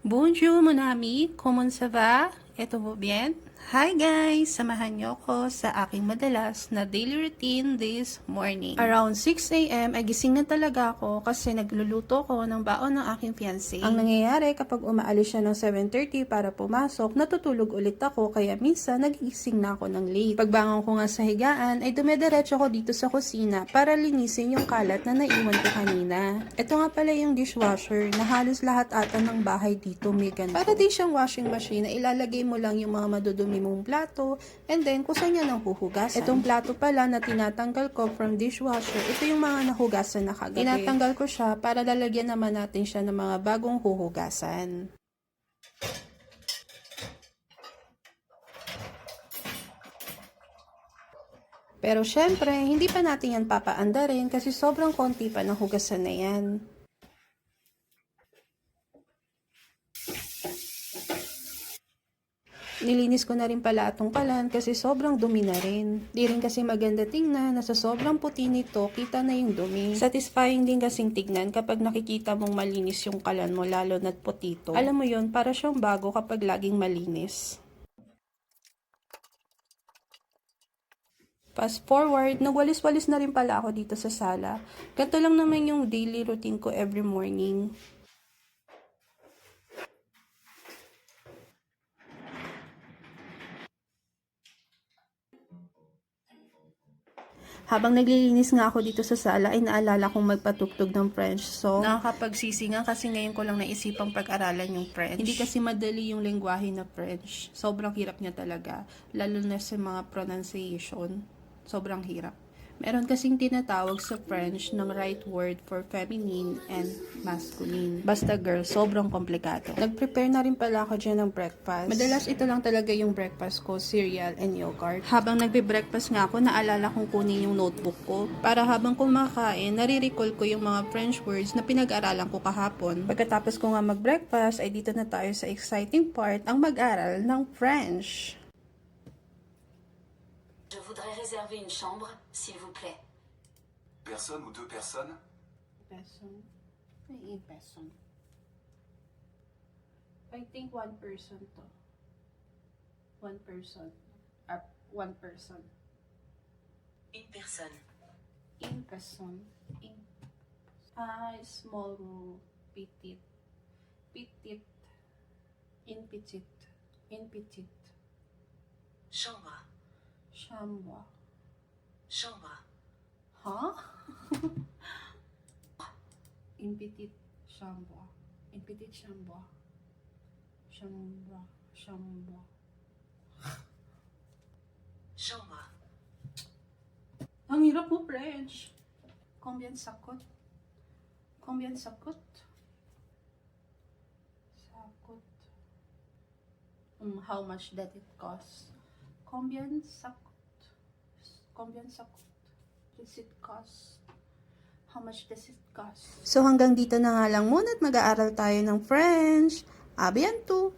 Bonjour mon ami, comment ça va? Ito po bien? Hi guys! Samahan niyo ako sa aking madalas na daily routine this morning. Around 6 a.m. ay gising na talaga ako kasi nagluluto ko ng baon ng aking fiancé. Ang nangyayari kapag umaalis siya ng 7:30 para pumasok, natutulog ulit ako kaya minsan nagigising na ako ng late. Pagbangon ko nga sa higaan ay dumediretso ko dito sa kusina para linisin yung kalat na naiwan ko kanina. Ito nga pala yung dishwasher na halos lahat ata ng bahay dito may ganito. Para din siyang washing machine na ilalagay mo lang yung mga madudumi mong plato, and then kung saan niya nang huhugasan. Itong plato pala na tinatanggal ko from dishwasher, ito yung mga nahugasan na kagabi. Tinatanggal ko siya para lalagyan naman natin siya ng mga bagong huhugasan. Pero syempre, hindi pa natin yan papaandarin kasi sobrang konti pa ng hugasan na yan. Nilinis ko na rin pala itong kalan kasi sobrang dumi na rin. Di rin kasi maganda tingnan na sa sobrang puti nito, kita na yung dumi. Satisfying din kasing tignan kapag nakikita mong malinis yung kalan mo lalo na't putito. Alam mo yun, para siyang bago kapag laging malinis. Fast forward, nagwalis-walis na rin pala ako dito sa sala. Ganito lang naman yung daily routine ko every morning. Habang naglilinis nga ako dito sa sala, ay naalala kong magpatugtog ng French song. Nakakapagsisi nga kasi ngayon ko lang naisipang pag-aralan yung French. Hindi kasi madali yung lengguwahe na French. Sobrang hirap niya talaga. Lalo na sa mga pronunciation. Sobrang hirap. Meron kasing tinatawag sa French ng right word for feminine and masculine. Basta girl, sobrang komplikado. Nag-prepare na rin pala ako dyan ng breakfast. Madalas ito lang talaga yung breakfast ko, cereal and yogurt. Habang nagbe-breakfast nga ako, naalala kong kunin yung notebook ko. Para habang kumakain, nare-recall ko yung mga French words na pinag-aralan ko kahapon. Pagkatapos ko nga mag-breakfast, ay dito na tayo sa exciting part, ang mag-aral ng French. Je voudrais réserver une chambre, s'il vous plaît. Personne ou deux personnes? Person? Ay, person. I think one person to. One person. One person. Une personne. In person. In. Small room. Petit. Petit. In petit. In petit. Chambre. Chambre. Chambre. Huh? In petit chambre. In petit chambre. Chambre. Chambre. Chambre. Ang hirap mo, French. Combien ça coûte? Combien ça coûte? Ça coûte. How much does it cost? Combien ça coûte? Combien ça coûte? Does it cost? How much does it cost? So hanggang dito na nga lang muna at mag-aaral tayo ng French. A bientôt!